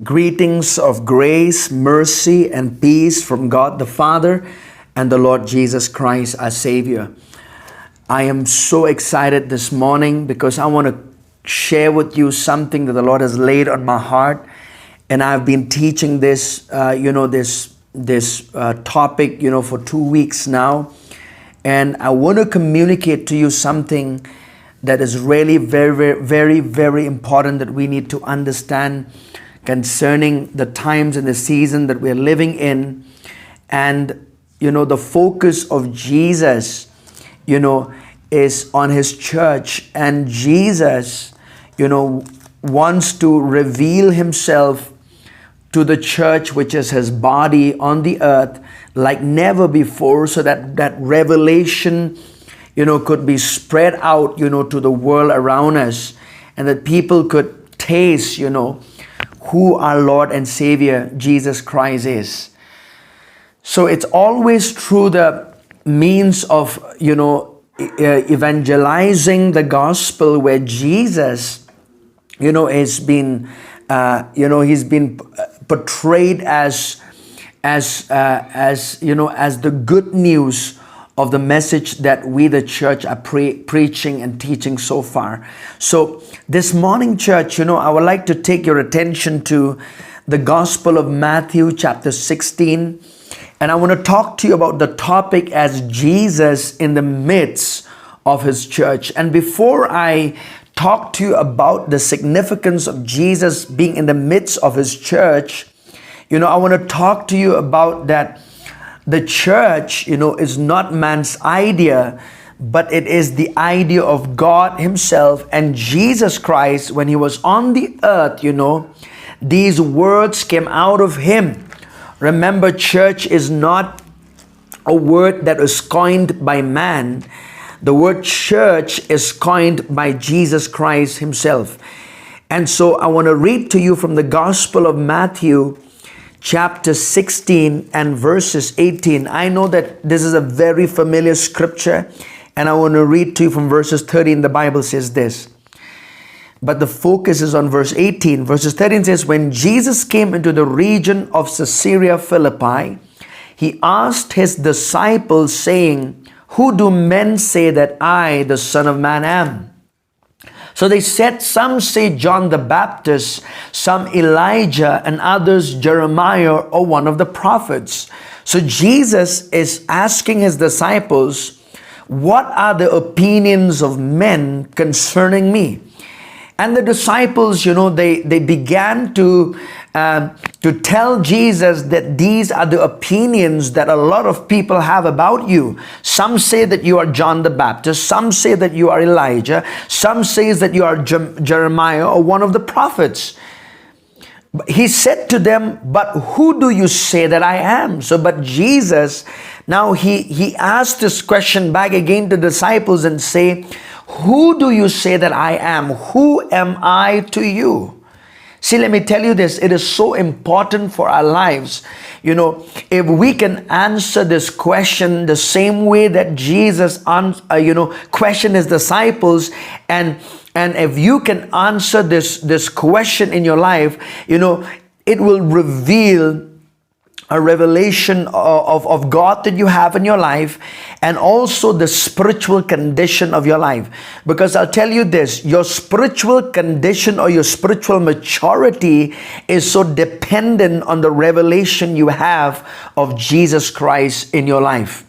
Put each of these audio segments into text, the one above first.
Greetings of grace, mercy, and peace from God the Father and the Lord Jesus Christ, our Savior. I am so excited this morning because I want to share with you something that the Lord has laid on my heart. And I've been teaching this, this topic, for 2 weeks now. And I want to communicate to you something that is really very important that we need to understand concerning the times and the season that we're living in. And the focus of Jesus is on his church, and Jesus wants to reveal himself to the church, which is his body on the earth, like never before, so that revelation could be spread out to the world around us, and that people could taste who our Lord and Savior Jesus Christ is. So it's always through the means of evangelizing the gospel, where Jesus has been he's been portrayed as the good news of the message that we, the church, are preaching and teaching so far. So this morning, church, I would like to take your attention to the Gospel of Matthew chapter 16. And I want to talk to you about the topic as Jesus in the midst of his church. And before I talk to you about the significance of Jesus being in the midst of his church, I want to talk to you about that the church, is not man's idea, but it is the idea of God himself. And Jesus Christ, when he was on the earth, these words came out of him. Remember, church is not a word that was coined by man. The word church is coined by Jesus Christ himself. And so I want to read to you from the Gospel of Matthew chapter 16 and verses 18. I know that this is a very familiar scripture, and I want to read to you from verses 13. The Bible says this, but the focus is on verse 18. Verses 13 says, when Jesus came into the region of Caesarea Philippi, he asked his disciples, saying, who do men say that I, the Son of Man, am? So they said, some say John the Baptist, some Elijah, and others Jeremiah or one of the prophets. So Jesus is asking his disciples, what are the opinions of men concerning me? And the disciples, they began to tell Jesus that these are the opinions that a lot of people have about you. Some say that you are John the Baptist. Some say that you are Elijah. Some say that you are Jeremiah or one of the prophets. He said to them, but who do you say that I am? But Jesus, now he asked this question back again to the disciples and say, who do you say that I am? Who am I to you? See, let me tell you this. It is so important for our lives. If we can answer this question the same way that Jesus, questioned his disciples, and if you can answer this question in your life, it will reveal a revelation of God that you have in your life, and also the spiritual condition of your life. Because I'll tell you this, your spiritual condition or your spiritual maturity is so dependent on the revelation you have of Jesus Christ in your life.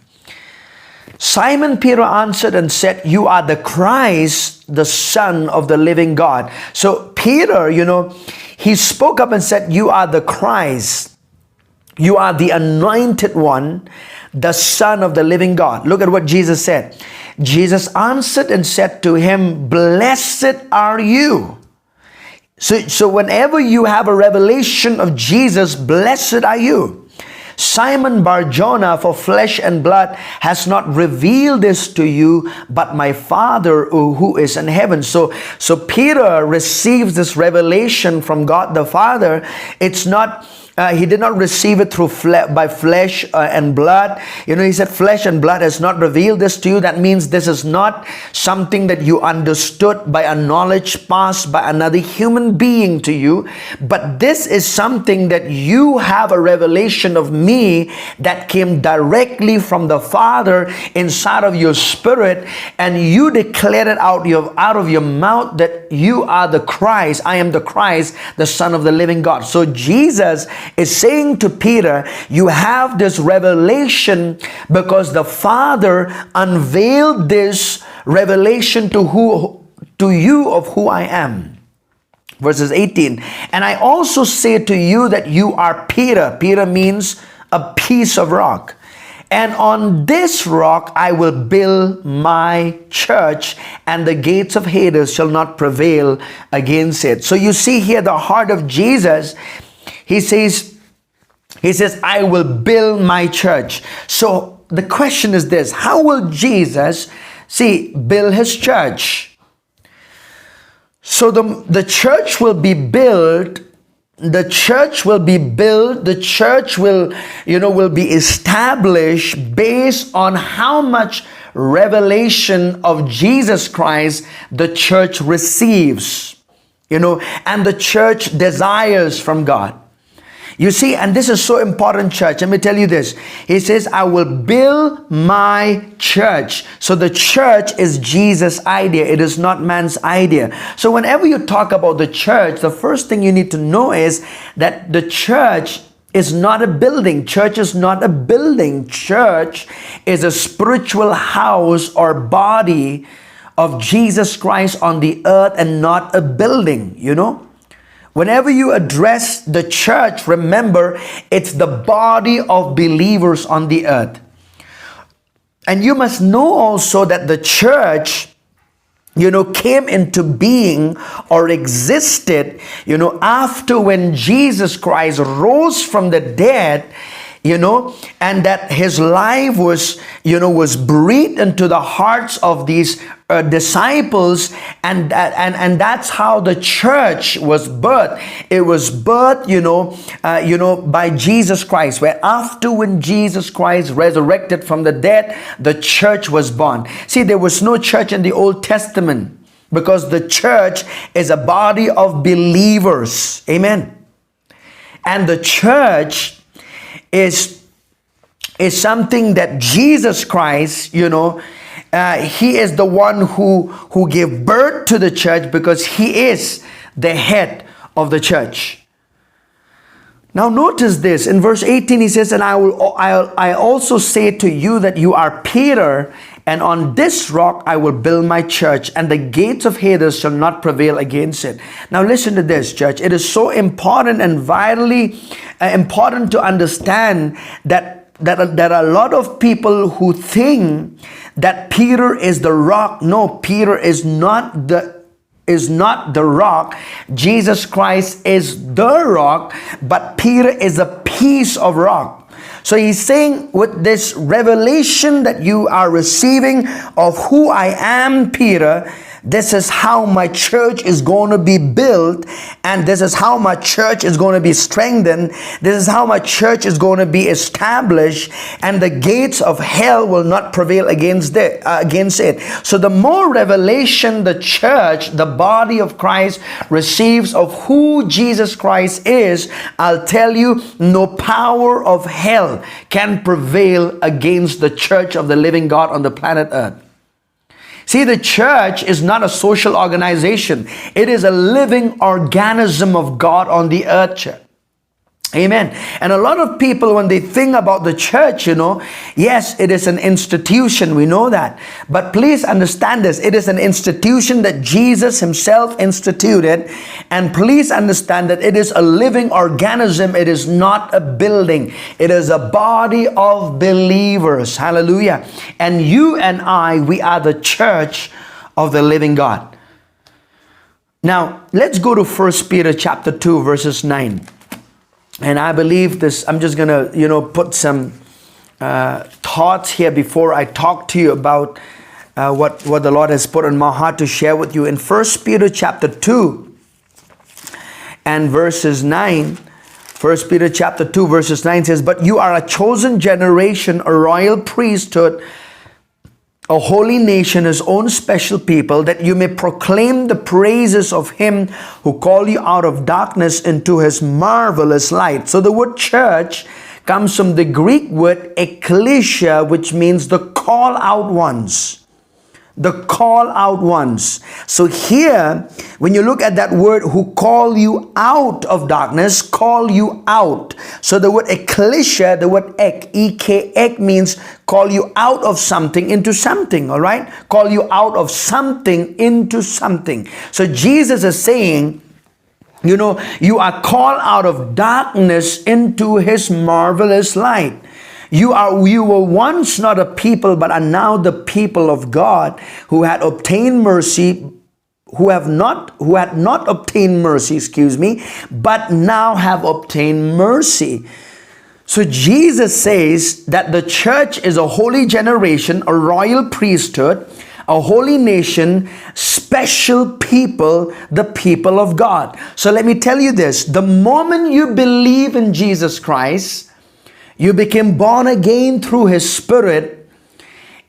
Simon Peter answered and said, you are the Christ, the Son of the living God. So Peter, he spoke up and said, you are the Christ. You are the anointed one, the Son of the living God. Look at what Jesus said. Jesus answered and said to him, blessed are you. So whenever you have a revelation of Jesus, blessed are you. Simon Bar-Jonah, for flesh and blood has not revealed this to you, but my Father who is in heaven. So Peter receives this revelation from God the Father. It's not he did not receive it through by flesh and blood. He said, flesh and blood has not revealed this to you. That means this is not something that you understood by a knowledge passed by another human being to you, but this is something that you have a revelation of me that came directly from the Father inside of your spirit, and you declared it out of your mouth that you are the Christ. I am the Christ, the Son of the living God. So Jesus is saying to Peter, you have this revelation because the Father unveiled this revelation to you of who I am. Verses 18, and I also say to you that you are Peter. Peter means a piece of rock. And on this rock I will build my church, and the gates of Hades shall not prevail against it. So you see here the heart of Jesus. He says, I will build my church. So the question is this: how will Jesus, build his church? So the church will be built. The church will be built. The church will be established based on how much revelation of Jesus Christ the church receives, and the church desires from God. You see, and this is so important, church. Let me tell you this. He says, I will build my church. So the church is Jesus' idea. It is not man's idea. So whenever you talk about the church, the first thing you need to know is that the church is not a building. Church is not a building. Church is a spiritual house or body of Jesus Christ on the earth, and not a building, Whenever you address the church, remember, it's the body of believers on the earth. And you must know also that the church, came into being or existed, after when Jesus Christ rose from the dead, and that his life was breathed into the hearts of these disciples, and that's how the church was birthed. It was birthed, by Jesus Christ, where after when Jesus Christ resurrected from the dead, the church was born. See, there was no church in the Old Testament because the church is a body of believers. Amen. And the church is something that Jesus Christ, he is the one who gave birth to the church, because he is the head of the church. Now notice this. In verse 18 he says, and I also say to you that you are Peter, and on this rock I will build my church, and the gates of Hades shall not prevail against it. Now listen to this, church. It is so important and vitally important to understand that there are a lot of people who think that Peter is the rock. No, Peter is not the rock. Jesus Christ is the rock, but Peter is a piece of rock. So he's saying, with this revelation that you are receiving of who I am, Peter, this is how my church is going to be built, and this is how my church is going to be strengthened. This is how my church is going to be established, and the gates of hell will not prevail against it. So the more revelation the church, the body of Christ, receives of who Jesus Christ is, I'll tell you, no power of hell can prevail against the church of the living God on the planet Earth. See, the church is not a social organization. It is a living organism of God on the earth. Amen. And a lot of people, when they think about the church, yes, it is an institution. We know that. But please understand this. It is an institution that Jesus himself instituted. And please understand that it is a living organism. It is not a building. It is a body of believers. Hallelujah. And you and I, we are the church of the living God. Now, let's go to 1 Peter chapter 2, verses 9. And I believe this, I'm just going to, put some thoughts here before I talk to you about what the Lord has put on my heart to share with you. In 1 Peter chapter 2 and verses 9, 1 Peter chapter 2 verses 9 says, "But you are a chosen generation, a royal priesthood, a holy nation, his own special people, that you may proclaim the praises of him who called you out of darkness into his marvelous light." So the word church comes from the Greek word ecclesia, which means the call out ones. The call out ones. So here, when you look at that word, who call you out of darkness, call you out. So the word ecclesia, the word ek means call you out of something into something, all right? Call you out of something into something. So Jesus is saying, you are called out of darkness into his marvelous light. You were once not a people, but are now the people of God, who had obtained mercy, who had not obtained mercy, but now have obtained mercy. So Jesus says that the church is a holy generation, a royal priesthood, a holy nation, special people, the people of God. So let me tell you this: the moment you believe in Jesus Christ, you became born again through his Spirit,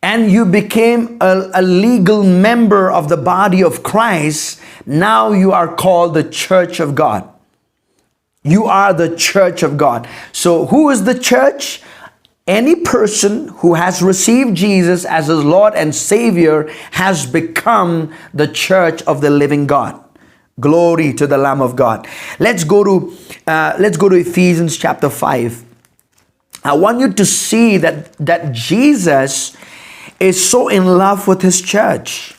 and you became a legal member of the body of Christ. Now you are called the church of God. You are the church of God. So who is the church? Any person who has received Jesus as his Lord and Savior has become the church of the living God. Glory to the Lamb of God. Let's go to Ephesians chapter 5. I want you to see that Jesus is so in love with his church.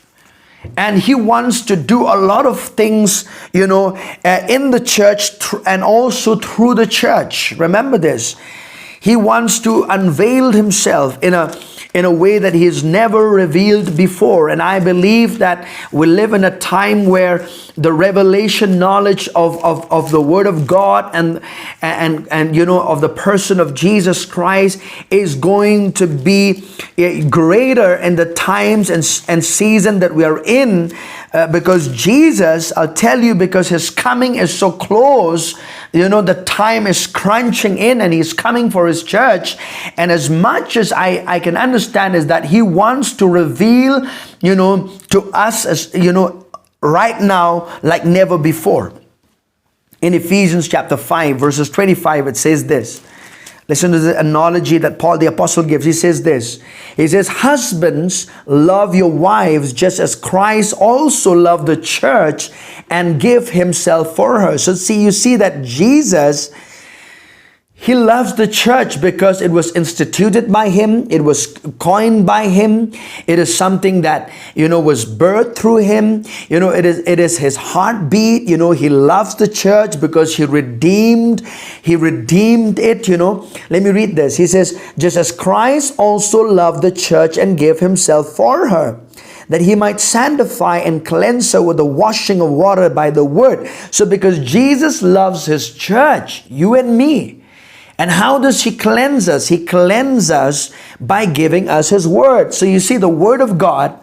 And he wants to do a lot of things, in the church and also through the church. Remember this. He wants to unveil himself in a way that he has never revealed before. And I believe that we live in a time where the revelation knowledge of the Word of God and of the person of Jesus Christ is going to be greater in the times and season that we are in, because Jesus, I'll tell you, because his coming is so close, the time is crunching in, and he's coming for his church. And as much as I can understand is that he wants to reveal, to us, as right now like never before. In Ephesians chapter 5 verses 25, it says this. Listen to the analogy that Paul the apostle gives. He says this. He says, "Husbands, love your wives just as Christ also loved the church and gave himself for her." So you see that Jesus, he loves the church because it was instituted by him. It was coined by him. It is something that, was birthed through him. It is his heartbeat. He loves the church because he redeemed it. Let me read this. He says, "Just as Christ also loved the church and gave himself for her, that he might sanctify and cleanse her with the washing of water by the word." So because Jesus loves his church, you and me, and how does he cleanse us? He cleanses us by giving us his word. So you see, the word of God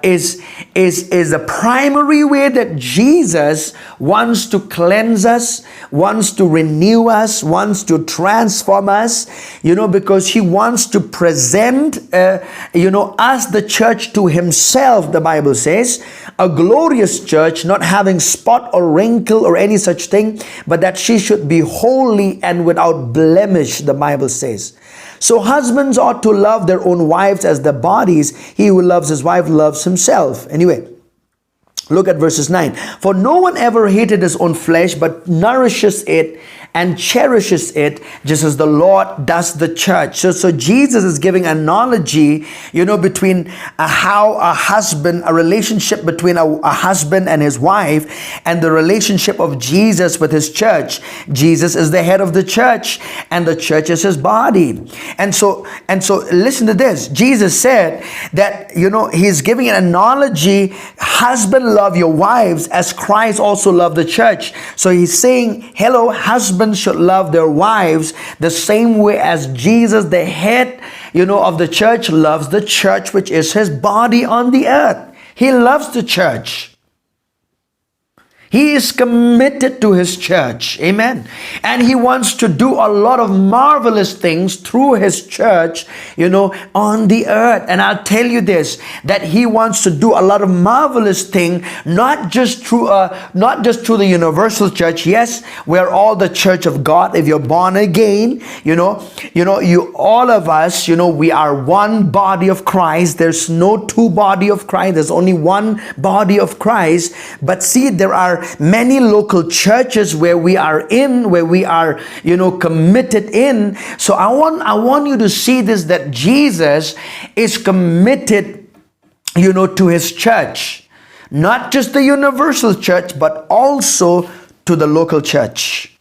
is the primary way that Jesus wants to cleanse us, wants to renew us, wants to transform us, because he wants to present, us, the church, to himself. The Bible says, a glorious church, not having spot or wrinkle or any such thing, but that she should be holy and without blemish, the Bible says. So husbands ought to love their own wives as their bodies. He who loves his wife loves himself. Anyway, look at verses 9. "For no one ever hated his own flesh, but nourishes it and cherishes it, just as the Lord does the church. So Jesus is giving an analogy, between how a relationship between a husband and his wife, and the relationship of Jesus with his church. Jesus is the head of the church, and the church is his body. And so listen to this. Jesus said that, he's giving an analogy. Husband, love your wives as Christ also loved the church. So he's saying, hello, husbands should love their wives the same way as Jesus, the head, of the church, loves the church, which is his body on the earth. He loves the church. He is committed to his church. Amen. And he wants to do a lot of marvelous things through his church, on the earth. And I'll tell you this, that he wants to do a lot of marvelous things, not just through the universal church. Yes, we're all the church of God. If you're born again, all of us, we are one body of Christ. There's no two body of Christ. There's only one body of Christ. But see, there are many local churches where we are committed in. So I want you to see this, that Jesus is committed, to his church, not just the universal church, but also to the local church.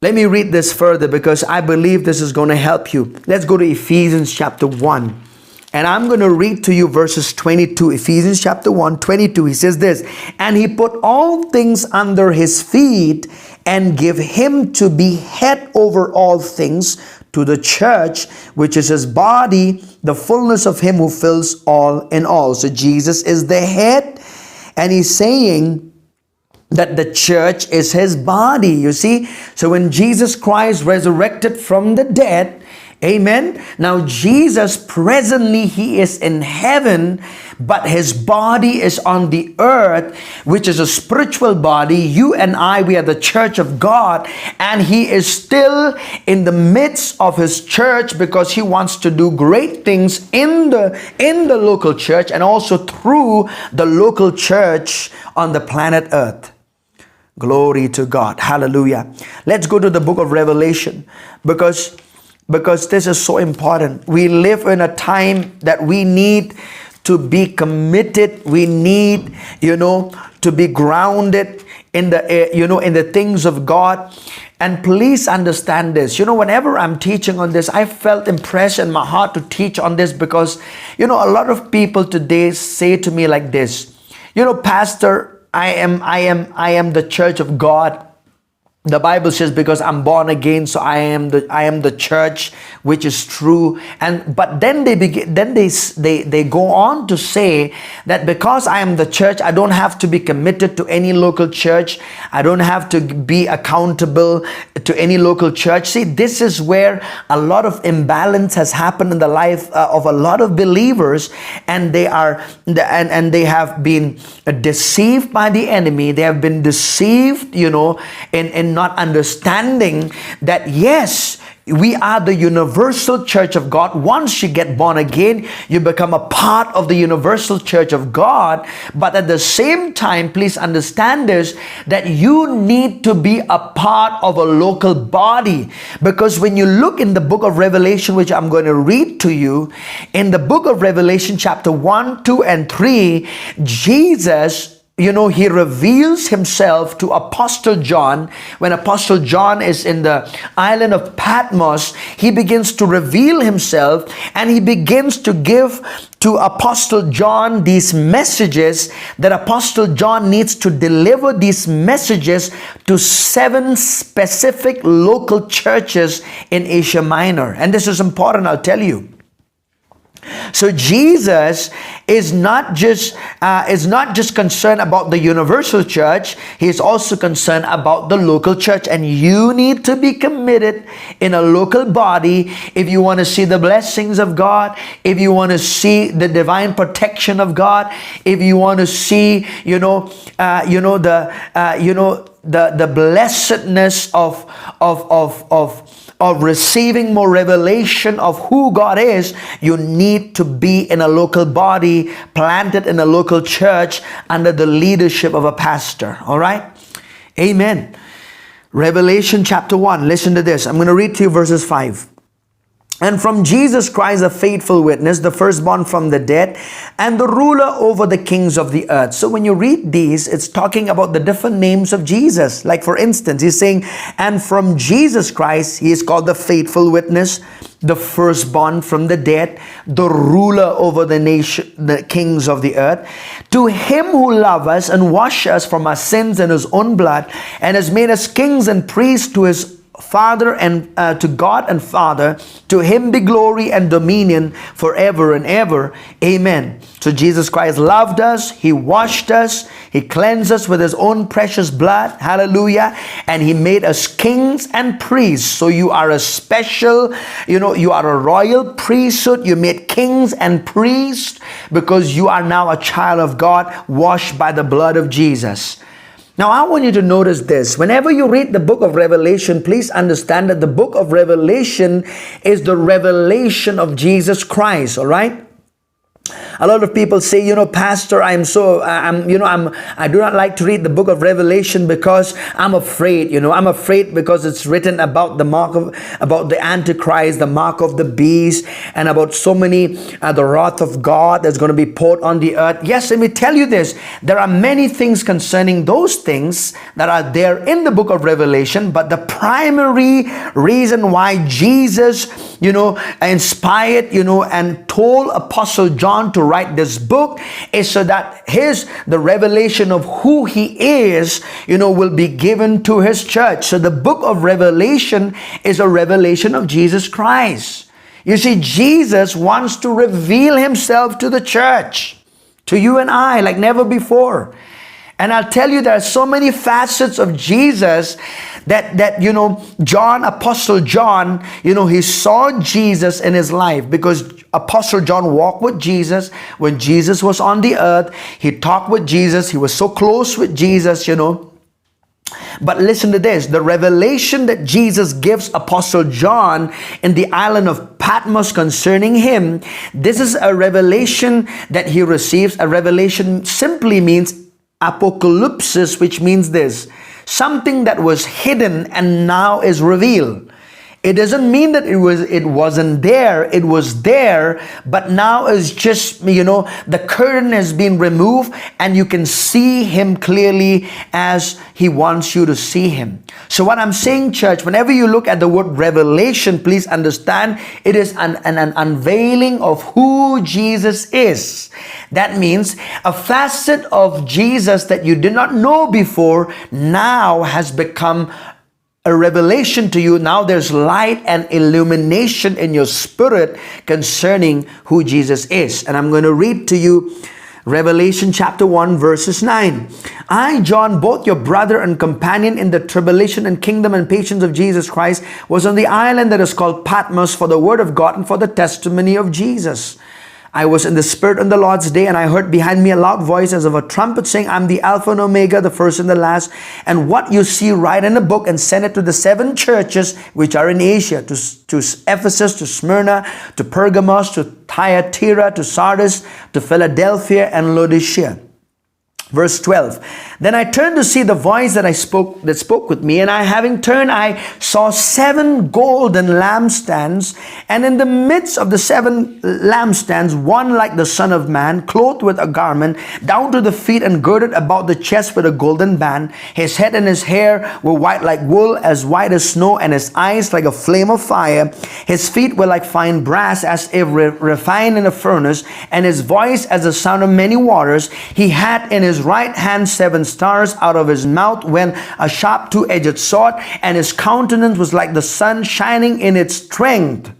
Let me read this further, because I believe this is going to help you. Let's go to Ephesians chapter 1. And I'm going to read to you verses 22. Ephesians chapter 1, 22. He says this, and he put all things under his feet and give him to be head over all things to the church, which is his body, the fullness of him who fills all in all. So Jesus is the head, and he's saying that the church is his body. You see? So when Jesus Christ resurrected from the dead, amen. Now Jesus presently, he is in heaven, but his body is on the earth, which is a spiritual body. You and I, we are the church of God, and he is still in the midst of his church, because he wants to do great things in the local church, and also through the local church on the planet earth. Glory to God. Hallelujah. Let's go to the book of Revelation, because this is so important. We live in a time that we need to be committed. We need, to be grounded in the things of God. And please understand this. Whenever I'm teaching on this, I felt impressed in my heart to teach on this, because, a lot of people today say to me like this, Pastor, I am the church of God. The Bible says, because I'm born again, so I am the church, which is true. But then they go on to say that because I am the church, I don't have to be committed to any local church. I don't have to be accountable to any local church. See, this is where a lot of imbalance has happened in the life of a lot of believers, and they have been deceived by the enemy. They have been deceived, in not understanding that yes, we are the universal church of God. Once you get born again, you become a part of the universal church of God. But at the same time, please understand this, that you need to be a part of a local body. Because when you look in the book of Revelation, which I'm going to read to you, in the book of Revelation chapter 1, 2, and 3, Jesus, he reveals himself to Apostle John. When Apostle John is in the island of Patmos, he begins to reveal himself, and he begins to give to Apostle John these messages, that Apostle John needs to deliver these messages to 7 specific local churches in Asia Minor. And this is important, I'll tell you. So Jesus is not just concerned about the universal church. He is also concerned about the local church, and you need to be committed in a local body if you want to see the blessings of God, if you want to see the divine protection of God, if you want to see the blessedness of receiving more revelation of who God is. You need to be in a local body, planted in a local church under the leadership of a pastor. All right? Amen. Revelation chapter 1. Listen to this. I'm going to read to you verses 5. And from Jesus Christ, a faithful witness, the firstborn from the dead, and the ruler over the kings of the earth. So when you read these, it's talking about the different names of Jesus. Like for instance, he's saying, and from Jesus Christ, he is called the faithful witness, the firstborn from the dead, the ruler over the nation, the kings of the earth. To him who loved us and washed us from our sins in his own blood, and has made us kings and priests to his Father and to God and Father, to him be glory and dominion forever and ever. Amen. So Jesus Christ loved us, he washed us, he cleansed us with his own precious blood. Hallelujah. And he made us kings and priests. So you are a special, you are a royal priesthood. You made kings and priests because you are now a child of God, washed by the blood of Jesus. Now, I want you to notice this. Whenever you read the book of Revelation, please understand that the book of Revelation is the revelation of Jesus Christ, all right? A lot of people say, Pastor, I do not like to read the book of Revelation because I'm afraid, I'm afraid because it's written about about the Antichrist, the mark of the beast, and about so many, the wrath of God that's going to be poured on the earth. Yes, let me tell you this. There are many things concerning those things that are there in the book of Revelation, but the primary reason why Jesus, inspired, and told Apostle John to write this book is so that the revelation of who he is, will be given to his church. So the book of Revelation is a revelation of Jesus Christ. You see, Jesus wants to reveal himself to the church, to you and I, like never before. And I'll tell you, there are so many facets of Jesus that John, Apostle John, he saw Jesus in his life, because Apostle John walked with Jesus when Jesus was on the earth. He talked with Jesus. He was so close with Jesus, But listen to this, the revelation that Jesus gives Apostle John in the island of Patmos concerning him, this is a revelation that he receives. A revelation simply means apocalypsis, which means this: something that was hidden and now is revealed. It doesn't mean that it wasn't there. It was there, but now is just, the curtain has been removed and you can see him clearly as he wants you to see him. So what I'm saying, church, whenever you look at the word revelation, please understand it is an unveiling of who Jesus is. That means a facet of Jesus that you did not know before now has become a revelation to you. Now there's light and illumination in your spirit concerning who Jesus is. And I'm going to read to you Revelation chapter 1 verses 9. I, John, both your brother and companion in the tribulation and kingdom and patience of Jesus Christ, was on the island that is called Patmos for the word of God and for the testimony of Jesus. I was in the Spirit on the Lord's day, and I heard behind me a loud voice as of a trumpet saying, I'm the Alpha and Omega, the first and the last. And what you see, write in a book and send it to the 7 churches which are in Asia, to Ephesus, to Smyrna, to Pergamos, to Thyatira, to Sardis, to Philadelphia, and Laodicea. Verse 12. Then I turned to see the voice that spoke with me, and having turned, I saw 7 golden lampstands, and in the midst of the 7 lampstands, one like the Son of Man, clothed with a garment down to the feet and girded about the chest with a golden band. His head and his hair were white like wool, as white as snow, and his eyes like a flame of fire. His feet were like fine brass, as if refined in a furnace, and his voice as the sound of many waters. He had in his right hand 7 stars. Out of his mouth went a sharp 2-edged sword, and his countenance was like the sun shining in its strength.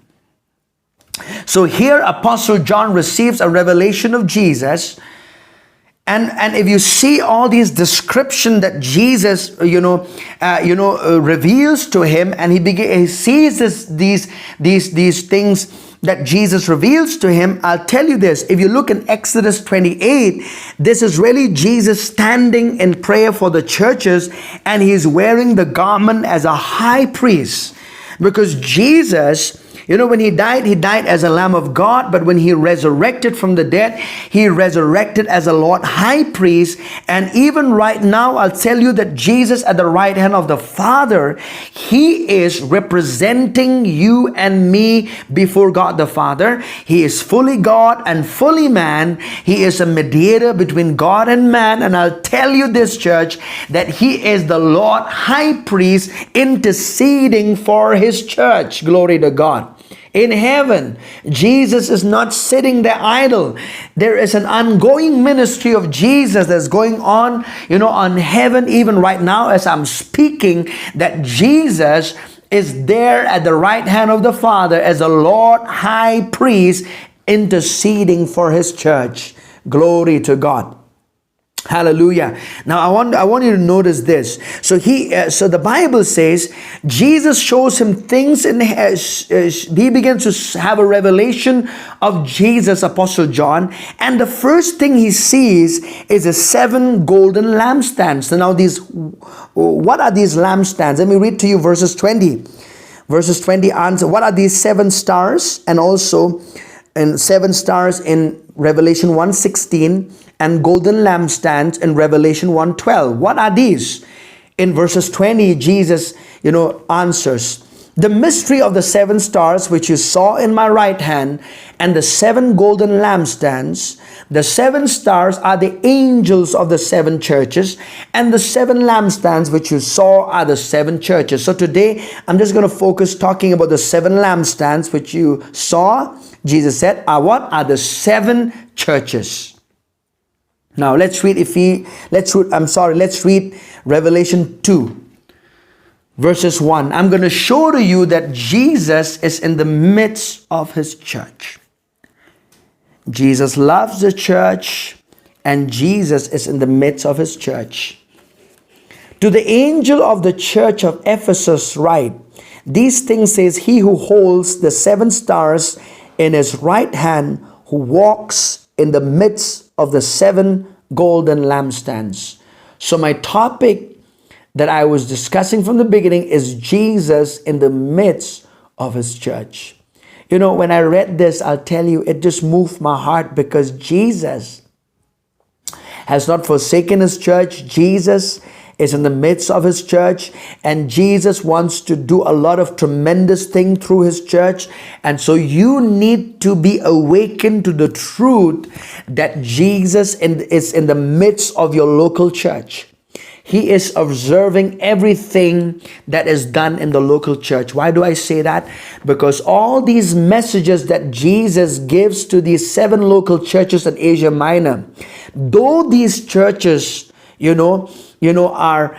So here Apostle John receives a revelation of Jesus. And if you see all these description that Jesus, reveals to him, and he sees these things that Jesus reveals to him, I'll tell you this. If you look in Exodus 28, this is really Jesus standing in prayer for the churches, and he's wearing the garment as a high priest, because Jesus, When he died as a Lamb of God, but when he resurrected from the dead, he resurrected as a Lord High Priest. And even right now, I'll tell you that Jesus at the right hand of the Father, he is representing you and me before God the Father. He is fully God and fully man. He is a mediator between God and man. And I'll tell you this, church, that he is the Lord High Priest interceding for his church. Glory to God. In heaven, Jesus is not sitting there idle. There is an ongoing ministry of Jesus that's going on, on heaven, even right now as I'm speaking, that Jesus is there at the right hand of the Father as the Lord High Priest interceding for his church. Glory to God. Hallelujah. Now I want you to notice this. So the Bible says Jesus shows him things he begins to have a revelation of Jesus, Apostle John, and the first thing he sees is the 7 golden lampstands. So now what are these lampstands? Let me read to you verses 20. Verses 20 answer, what are these 7 stars? And also and 7 stars in Revelation 1:16 and golden lampstands in Revelation 1:12. What are these? In verses 20, Jesus, answers, the mystery of the 7 stars which you saw in my right hand and the 7 golden lampstands. The 7 stars are the angels of the 7 churches, and the 7 lampstands which you saw are the 7 churches. So today, I'm just going to focus talking about the 7 lampstands which you saw. Jesus said, are the 7 churches. Now let's read Revelation 2 verses 1. I'm going to show to you that Jesus is in the midst of his church. Jesus loves the church, and Jesus is in the midst of his church. To the angel of the church of Ephesus write, these things says he who holds the 7 stars in his right hand, who walks in the midst of the 7 golden lampstands. So my topic that I was discussing from the beginning is Jesus in the midst of his church. When I read this, I'll tell you, it just moved my heart, because Jesus has not forsaken his church. Jesus is in the midst of his church, and Jesus wants to do a lot of tremendous things through his church. And so you need to be awakened to the truth that Jesus is in the midst of your local church. He is observing everything that is done in the local church. Why do I say that? Because all these messages that Jesus gives to these 7 local churches in Asia Minor, though these churches, are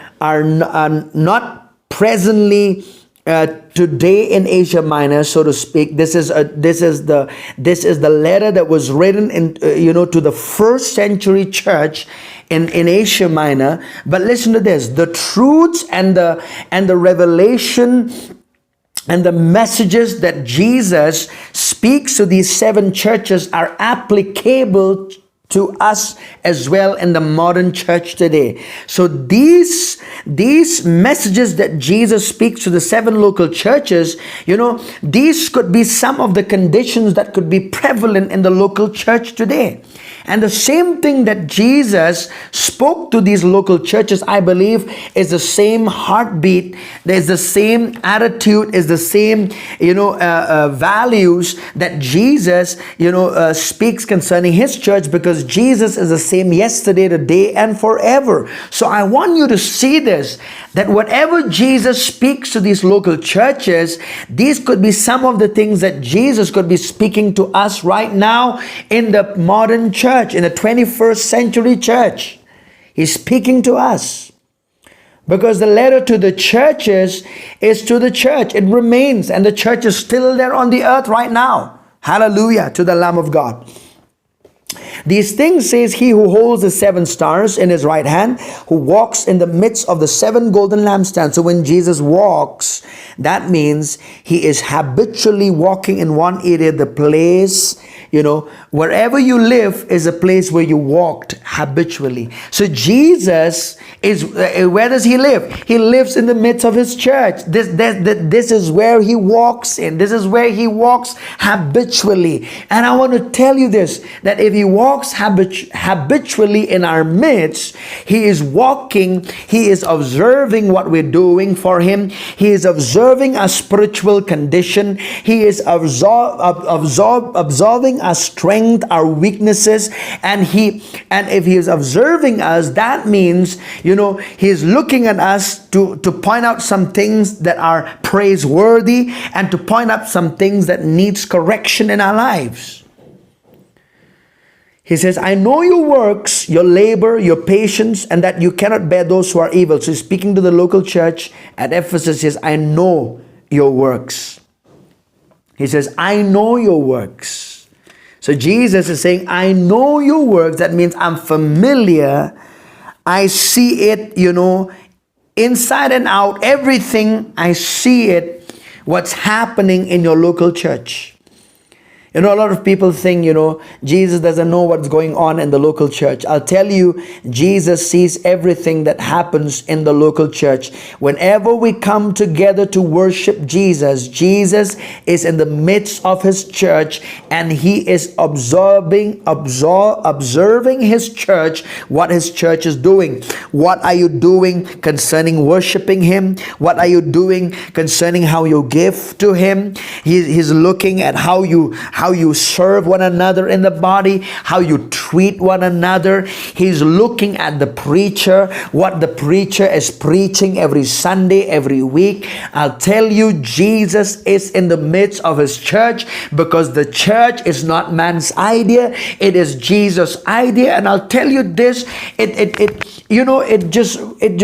not presently today in Asia Minor, so to speak. This is the letter that was written in to the first century church in Asia Minor. But listen to this: the truths and the revelation and the messages that Jesus speaks to these 7 churches are applicable to us as well in the modern church today. So these messages that Jesus speaks to the 7 local churches, these could be some of the conditions that could be prevalent in the local church today. And the same thing that Jesus spoke to these local churches, I believe, is the same heartbeat. There's the same attitude, is the same, values that Jesus, speaks concerning his church, because Jesus is the same yesterday, today, and forever. So I want you to see this, that whatever Jesus speaks to these local churches, these could be some of the things that Jesus could be speaking to us right now in the modern church, in the 21st century church. He's speaking to us. Because the letter to the churches is to the church. It remains, and the church is still there on the earth right now. Hallelujah to the Lamb of God. These things says he who holds the 7 stars in his right hand, who walks in the midst of the 7 golden lampstands. So when Jesus walks, that means he is habitually walking in one area, the place, wherever you live is a place where you walked habitually. So Jesus is, where does he live? He lives in the midst of his church. This is where he walks in. This is where he walks habitually. And I want to tell you this, that if he walks habitually in our midst, he is walking, he is observing what we're doing for him. He is observing our spiritual condition. He is observing our strength, our weaknesses, and if he is observing us, that means he is looking at us to point out some things that are praiseworthy and to point out some things that needs correction in our lives. He says, I know your works, your labor, your patience, and that you cannot bear those who are evil. So he's speaking to the local church at Ephesus. He says, I know your works. He says, I know your works. So Jesus is saying, I know your works. That means I'm familiar. I see it, inside and out. Everything, I see it, what's happening in your local church. A lot of people think, Jesus doesn't know what's going on in the local church. I'll tell you, Jesus sees everything that happens in the local church. Whenever we come together to worship Jesus, Jesus is in the midst of his church and he is observing his church, what his church is doing. What are you doing concerning worshiping him? What are you doing concerning how you give to him? He's looking at how you serve one another in the body, how you treat one another. He's looking at the preacher, what the preacher is preaching every Sunday, every week. I'll tell you, Jesus is in the midst of his church, because the church is not man's idea, it is Jesus' idea. And I'll tell you this, it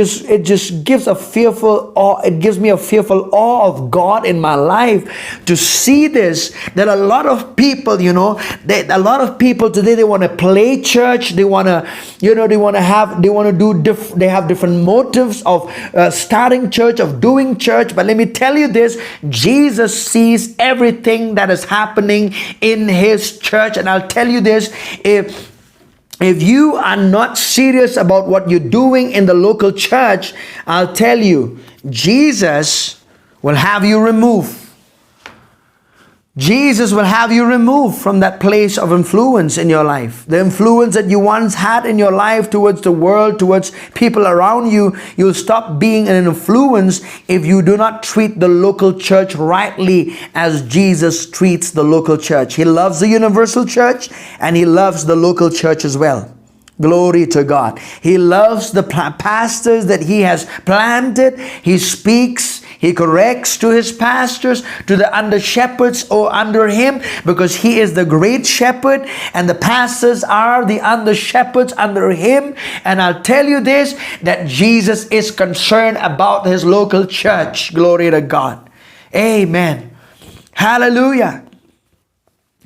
just gives a fearful awe. It gives me a fearful awe of God in my life to see this, that a lot of people, a lot of people today, they want to play church. They want to, they have different motives of starting church, of doing church. But let me tell you this, Jesus sees everything that is happening in his church. And I'll tell you this, if you are not serious about what you're doing in the local church, I'll tell you, Jesus will have you removed. Jesus will have you removed from that place of influence in your life. The influence that you once had in your life towards the world, towards people around you, you'll stop being an influence if you do not treat the local church rightly as Jesus treats the local church. He loves the universal church and he loves the local church as well. Glory to God. He loves the pastors that he has planted. He speaks, he corrects to his pastors, to the under shepherds or under him, because he is the great shepherd and the pastors are the under shepherds under him. And I'll tell you this, that Jesus is concerned about his local church. Glory to God. Amen. Hallelujah.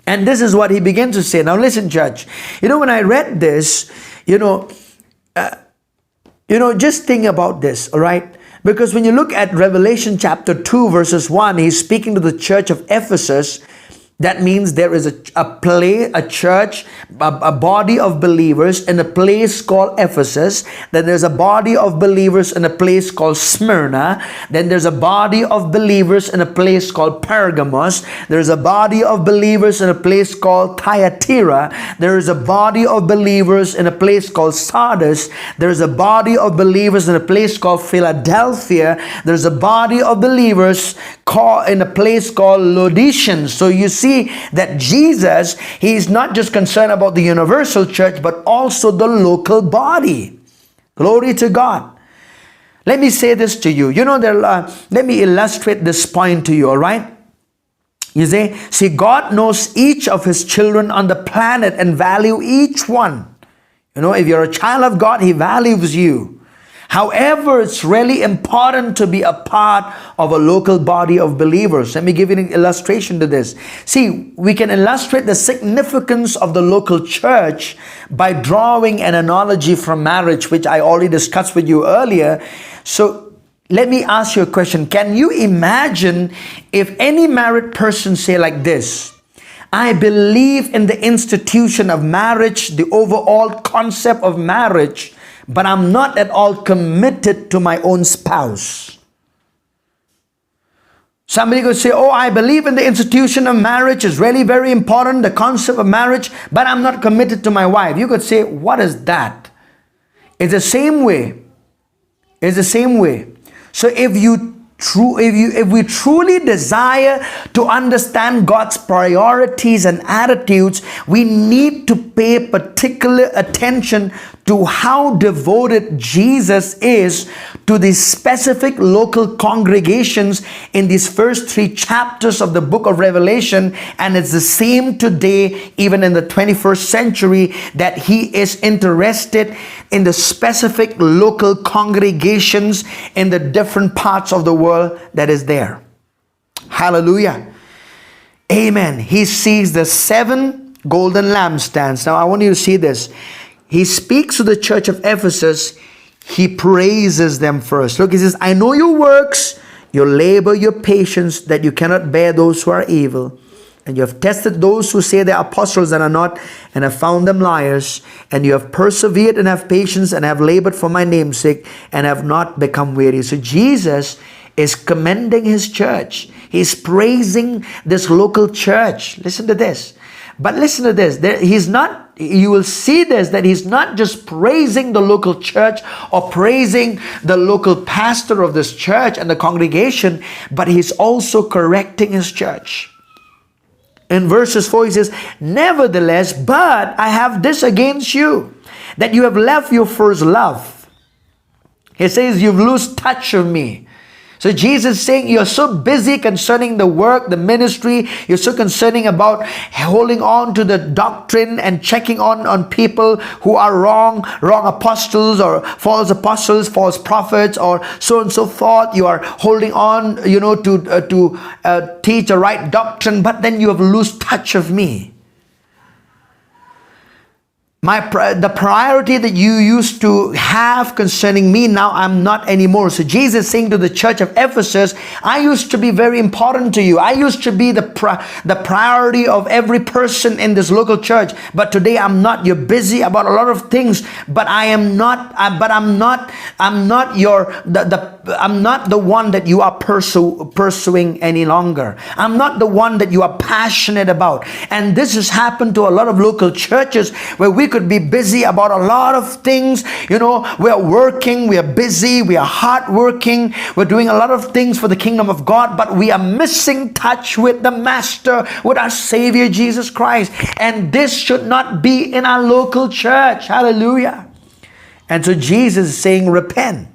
And this is what he began to say. Now listen, church. When I read this, just think about this, all right? Because when you look at Revelation chapter 2, verses 1, he's speaking to the church of Ephesus. That means there is a church, a body of believers in a place called Ephesus. Then there's a body of believers in a place called Smyrna. Then there's a body of believers in a place called Pergamos. There's a body of believers in a place called Thyatira. There is a body of believers in a place called Sardis. There's a body of believers in a place called Philadelphia. There's a body of believers in a place called Laodiceans. So you see that Jesus, he is not just concerned about the universal church, but also the local body. Glory to God. Let me say this to you. Let me illustrate this point to you, all right? You see, God knows each of his children on the planet and value each one. If you're a child of God, he values you. However, it's really important to be a part of a local body of believers. Let me give you an illustration to this. See, we can illustrate the significance of the local church by drawing an analogy from marriage, which I already discussed with you earlier. So let me ask you a question. Can you imagine if any married person say like this: I believe in the institution of marriage, the overall concept of marriage, but I'm not at all committed to my own spouse. Somebody could say, oh, I believe in the institution of marriage, is really very important, the concept of marriage, but I'm not committed to my wife. You could say, what is that? It's the same way. It's the same way. So if we truly desire to understand God's priorities and attitudes, we need to pay particular attention to how devoted Jesus is to these specific local congregations in these first 3 chapters of the book of Revelation. And it's the same today, even in the 21st century, that he is interested in the specific local congregations in the different parts of the world that is there. Hallelujah. Amen. He sees the 7 golden lampstands. Now I want you to see this. He speaks to the church of Ephesus. He praises them first. Look, he says, I know your works, your labor, your patience, that you cannot bear those who are evil. And you have tested those who say they are apostles and are not, and have found them liars. And you have persevered and have patience and have labored for my name's sake and have not become weary. So Jesus is commending his church. He's praising this local church. Listen to this. But listen to this. You will see this, that he's not just praising the local church or praising the local pastor of this church and the congregation, but he's also correcting his church. In verses 4, he says, nevertheless, but I have this against you, that you have left your first love. He says, you've lost touch of me. So Jesus is saying, you're so busy concerning the work, the ministry, you're so concerning about holding on to the doctrine and checking on people who are wrong apostles or false prophets, or so and so forth. You are holding on, to teach a right doctrine, but then you have lost touch of me. The priority that you used to have concerning me, now I'm not anymore. So Jesus is saying to the church of Ephesus, I used to be very important to you. I used to be the priority of every person in this local church, but today I'm not. You're busy about a lot of things, but I'm not the one that you are pursuing any longer. I'm not the one that you are passionate about. And this has happened to a lot of local churches where we could be busy about a lot of things. We are working, we are busy, we are hardworking, we're doing a lot of things for the kingdom of God, but we are missing touch with the Master, with our Savior Jesus Christ. And this should not be in our local church. Hallelujah. And so Jesus is saying, repent.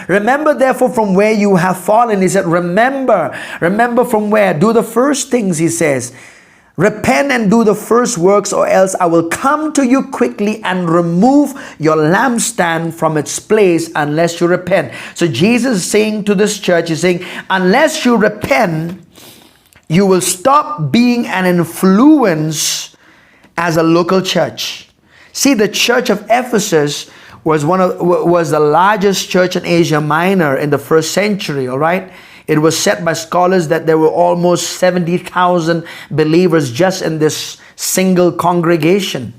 Remember therefore from where you have fallen. He said, remember from where? Do the first things, he says. Repent and do the first works, or else I will come to you quickly and remove your lampstand from its place unless you repent. So Jesus is saying to this church, he's saying, unless you repent, you will stop being an influence as a local church. See, the church of Ephesus was the largest church in Asia Minor in the first century, all right? It was said by scholars that there were almost 70,000 believers just in this single congregation.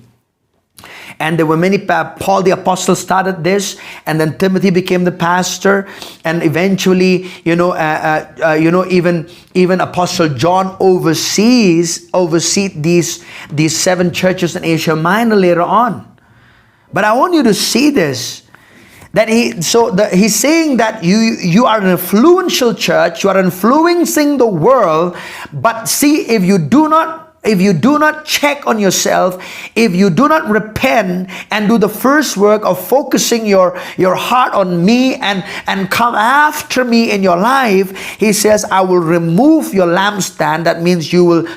And there were many. Paul the apostle started this, and then Timothy became the pastor, and eventually, even Apostle John oversees these 7 churches in Asia Minor later on. But I want you to see this. That he's saying that you are an influential church, you are influencing the world, but see, if you do not check on yourself, if you do not repent and do the first work of focusing your heart on me and come after me in your life, he says, I will remove your lampstand. That means you will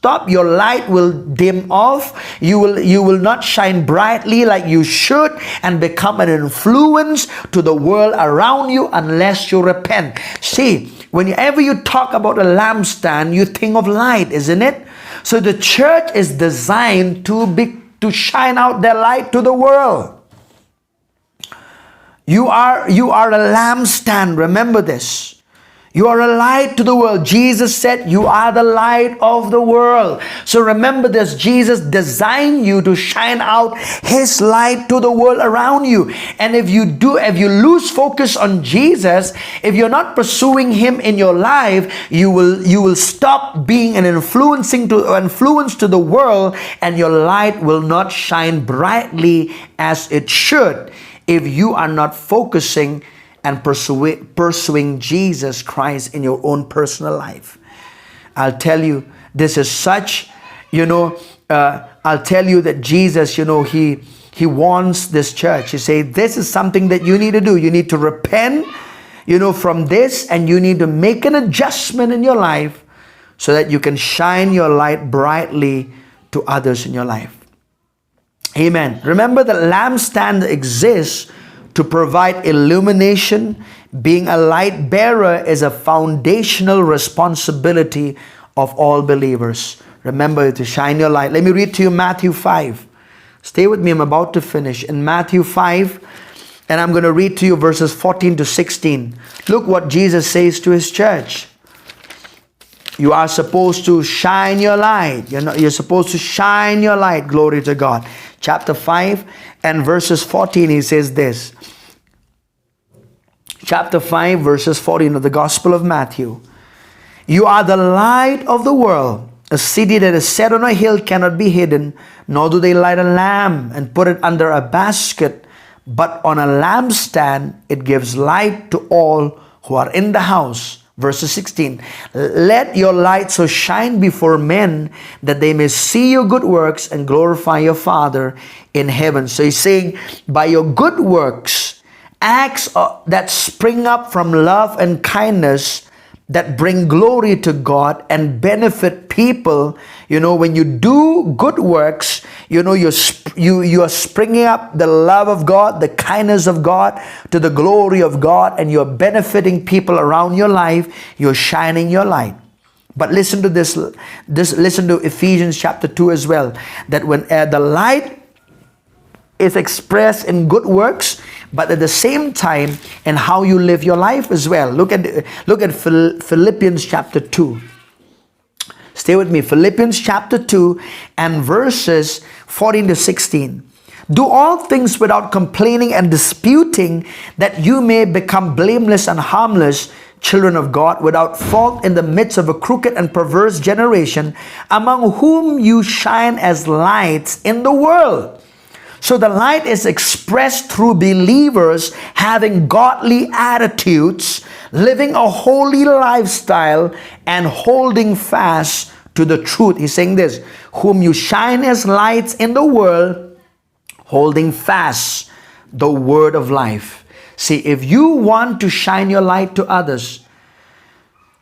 stop. Your light will dim off. You will not shine brightly like you should and become an influence to the world around you unless you repent. See, whenever you talk about a lampstand, you think of light, isn't it? So the church is designed to shine out their light to the world. You are a lampstand. Remember this. You are a light to the world. Jesus said you are the light of the world. So remember this. Jesus designed you to shine out His light to the world around you. And if you lose focus on Jesus, if you're not pursuing Him in your life, you will stop being an influence to the world, and your light will not shine brightly as it should if you are not focusing and pursuing Jesus Christ in your own personal life. I'll tell you, this is such, I'll tell you that Jesus, He wants this church. He says, this is something that you need to do. You need to repent, from this, and you need to make an adjustment in your life so that you can shine your light brightly to others in your life. Amen. Remember, the lampstand exists to provide illumination. Being a light bearer is a foundational responsibility of all believers. Remember to shine your light. Let me read to you Matthew 5. Stay with me, I'm about to finish. In Matthew 5, and I'm going to read to you verses 14 to 16. Look what Jesus says to His church. You are supposed to shine your light. You're supposed to shine your light. Glory to God. Chapter 5 and verses 14, He says this. Chapter 5 verses 14 of the Gospel of Matthew. You are the light of the world. A city that is set on a hill cannot be hidden, nor do they light a lamp and put it under a basket, but on a lampstand. It gives light to all who are in the house. Verse 16, let your light so shine before men that they may see your good works and glorify your Father in heaven. So He's saying, by your good works, acts that spring up from love and kindness, that bring glory to God and benefit people. When you do good works, you are springing up the love of God, the kindness of God to the glory of God, and you're benefiting people around your life. You're shining your light. But listen to this. Listen to Ephesians chapter 2 as well. That when the light is expressed in good works, but at the same time in how you live your life as well. Look at Philippians chapter 2. Stay with me. Philippians chapter 2 and verses 14 to 16. Do all things without complaining and disputing, that you may become blameless and harmless, children of God, without fault in the midst of a crooked and perverse generation, among whom you shine as lights in the world. So the light is expressed through believers having godly attitudes, living a holy lifestyle, and holding fast to the truth. He's saying this, whom you shine as lights in the world, holding fast the word of life. See, if you want to shine your light to others,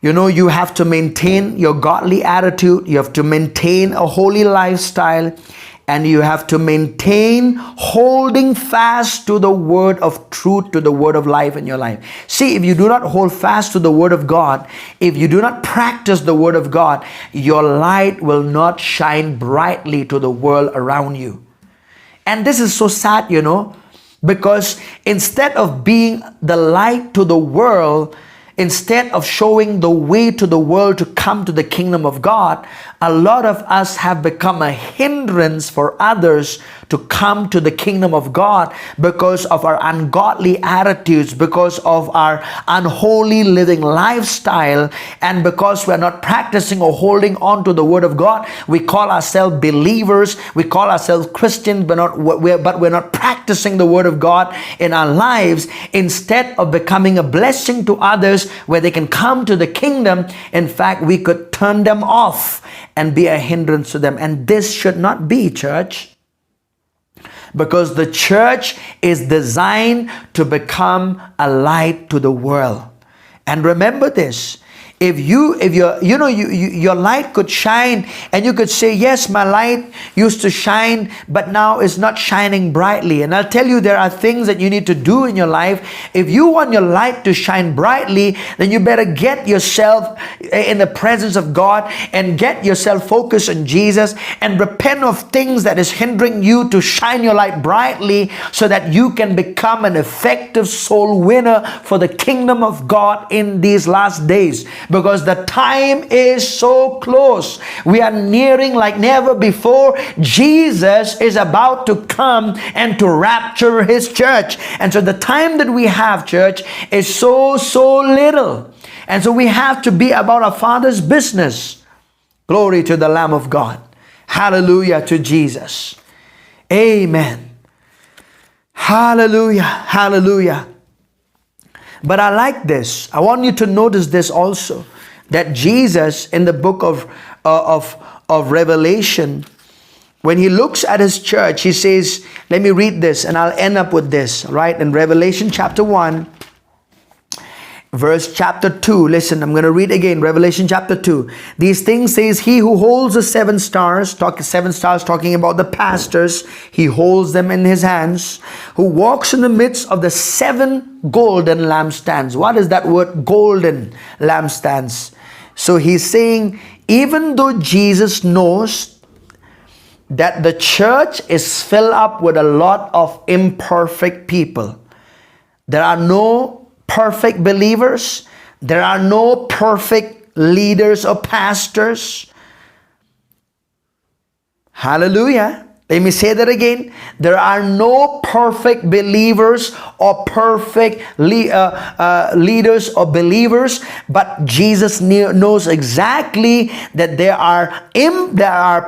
you have to maintain your godly attitude, you have to maintain a holy lifestyle, and you have to maintain holding fast to the word of truth, to the word of life in your life. See, if you do not hold fast to the word of God, if you do not practice the word of God, your light will not shine brightly to the world around you. And this is so sad, because instead of being the light to the world, instead of showing the way to the world to come to the kingdom of God, a lot of us have become a hindrance for others to come to the kingdom of God because of our ungodly attitudes, because of our unholy living lifestyle, and because we're not practicing or holding on to the word of God. We call ourselves believers, we call ourselves Christians, but we're not practicing the word of God in our lives. Instead of becoming a blessing to others where they can come to the kingdom, in fact, we could turn them off and be a hindrance to them. And this should not be, church. Because the church is designed to become a light to the world. And remember this, if your light could shine, and you could say, yes, my light used to shine, but now it's not shining brightly. And I'll tell you, there are things that you need to do in your life. If you want your light to shine brightly, then you better get yourself in the presence of God and get yourself focused on Jesus and repent of things that is hindering you to shine your light brightly, so that you can become an effective soul winner for the kingdom of God in these last days. Because the time is so close. We are nearing like never before. Jesus is about to come and to rapture his church. And so the time that we have, church, is so little. And so we have to be about our Father's business. Glory to the Lamb of God. Hallelujah to Jesus. Amen. Hallelujah. Hallelujah. But I like this. I want you to notice this also, that Jesus in the book of Revelation, when he looks at his church, he says, let me read this and I'll end up with this, right? In Revelation chapter 1, verse chapter 2. Listen, I'm going to read again. Revelation chapter 2. These things says he who holds the seven stars, talking about the pastors. He holds them in his hands, who walks in the midst of the seven golden lampstands. What is that word? Golden lampstands. So he's saying, even though Jesus knows that the church is filled up with a lot of imperfect people, there are no perfect believers, there are no perfect leaders or pastors. Hallelujah. Let me say that again. There are no perfect believers or perfect leaders or believers, but Jesus knows exactly that there are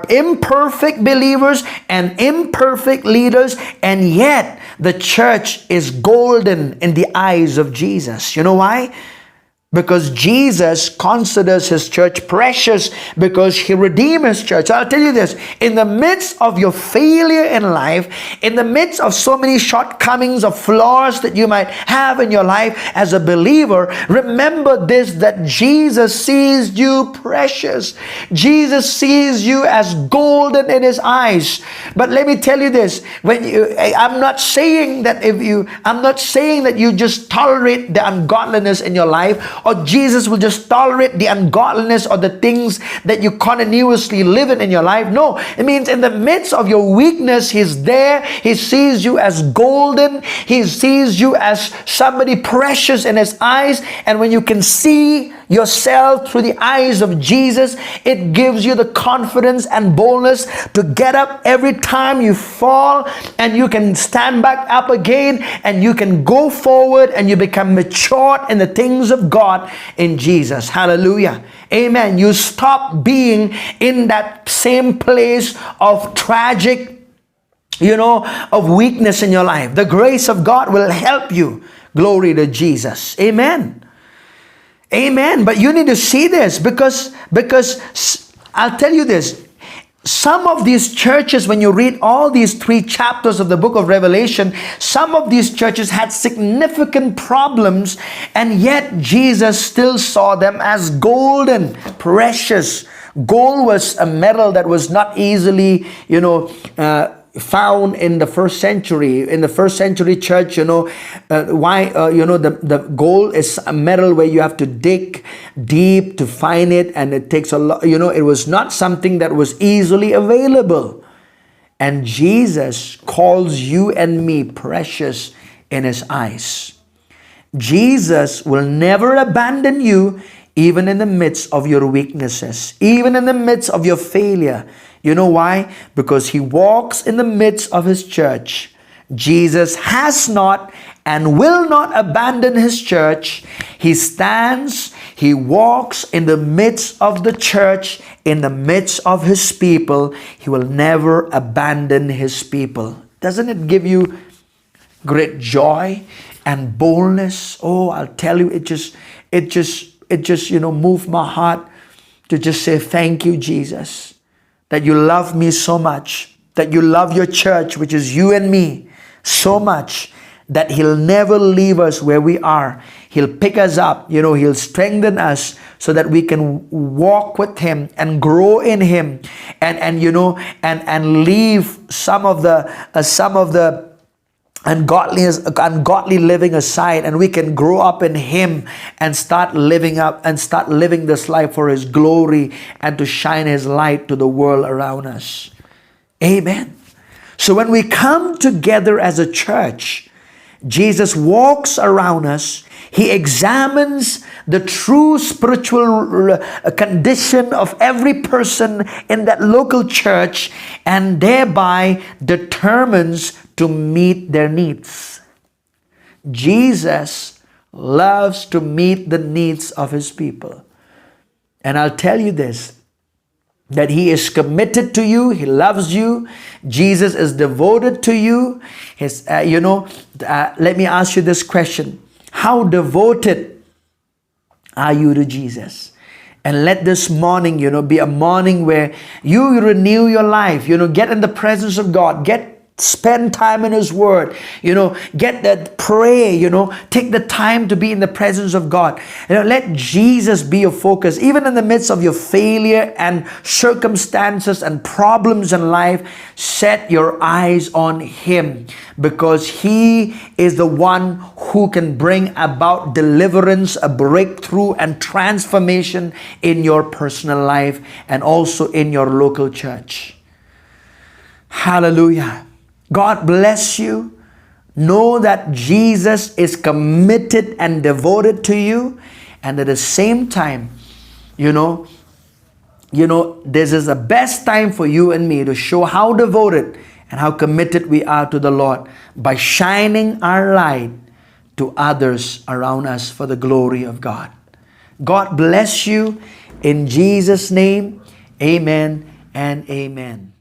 imperfect believers and imperfect leaders, and yet the church is golden in the eyes of Jesus. You know why? Because Jesus considers his church precious, because he redeemed his church. I'll tell you this, in the midst of your failure in life, in the midst of so many shortcomings or flaws that you might have in your life as a believer, remember this, that Jesus sees you precious. Jesus sees you as golden in his eyes. But let me tell you this, I'm not saying that you just tolerate the ungodliness in your life, or Jesus will just tolerate the ungodliness or the things that you continuously live in your life. No, it means in the midst of your weakness, he's there. He sees you as golden. He sees you as somebody precious in his eyes. And when you can see yourself through the eyes of Jesus, it gives you the confidence and boldness to get up every time you fall, and you can stand back up again, and you can go forward, and you become matured in the things of God in Jesus. Hallelujah. Amen. You stop being in that same place of tragic, of weakness in your life. The grace of God will help you. Glory to Jesus. Amen. Amen. But you need to see this, because I'll tell you this. Some of these churches, when you read all these 3 chapters of the book of Revelation, some of these churches had significant problems, and yet Jesus still saw them as golden, precious. Gold was a metal that was not easily, found in the first century. In the first century church, the gold is a metal where you have to dig deep to find it, and it takes a lot. It was not something that was easily available. And Jesus calls you and me precious in his eyes. Jesus will never abandon you, even in the midst of your weaknesses, even in the midst of your failure. You know why? Because he walks in the midst of his church. Jesus has not and will not abandon his church. He stands, he walks in the midst of the church, in the midst of his people. He will never abandon his people. Doesn't it give you great joy and boldness? Oh, I'll tell you, it just moved my heart to just say, thank you, Jesus, that you love me so much, that you love your church, which is you and me, so much, that He'll never leave us where we are. He'll pick us up, He'll strengthen us so that we can walk with Him and grow in Him, and leave some of the ungodly living aside, and we can grow up in Him and start living this life for His glory and to shine His light to the world around us. Amen. So when we come together as a church, Jesus walks around us. He examines the true spiritual condition of every person in that local church, and thereby determines to meet their needs. Jesus loves to meet the needs of His people. And I'll tell you this, that He is committed to you. He loves you. Jesus is devoted to you. Let me ask you this question. How devoted are you to Jesus? And let this morning, be a morning where you renew your life. Get in the presence of God. Spend time in His Word, get that, pray, take the time to be in the presence of God. Let Jesus be your focus, even in the midst of your failure and circumstances and problems in life. Set your eyes on Him, because He is the one who can bring about deliverance, a breakthrough, and transformation in your personal life and also in your local church. Hallelujah. God bless you. Know that Jesus is committed and devoted to you. And at the same time, this is the best time for you and me to show how devoted and how committed we are to the Lord by shining our light to others around us for the glory of God. God bless you in Jesus' name. Amen and amen.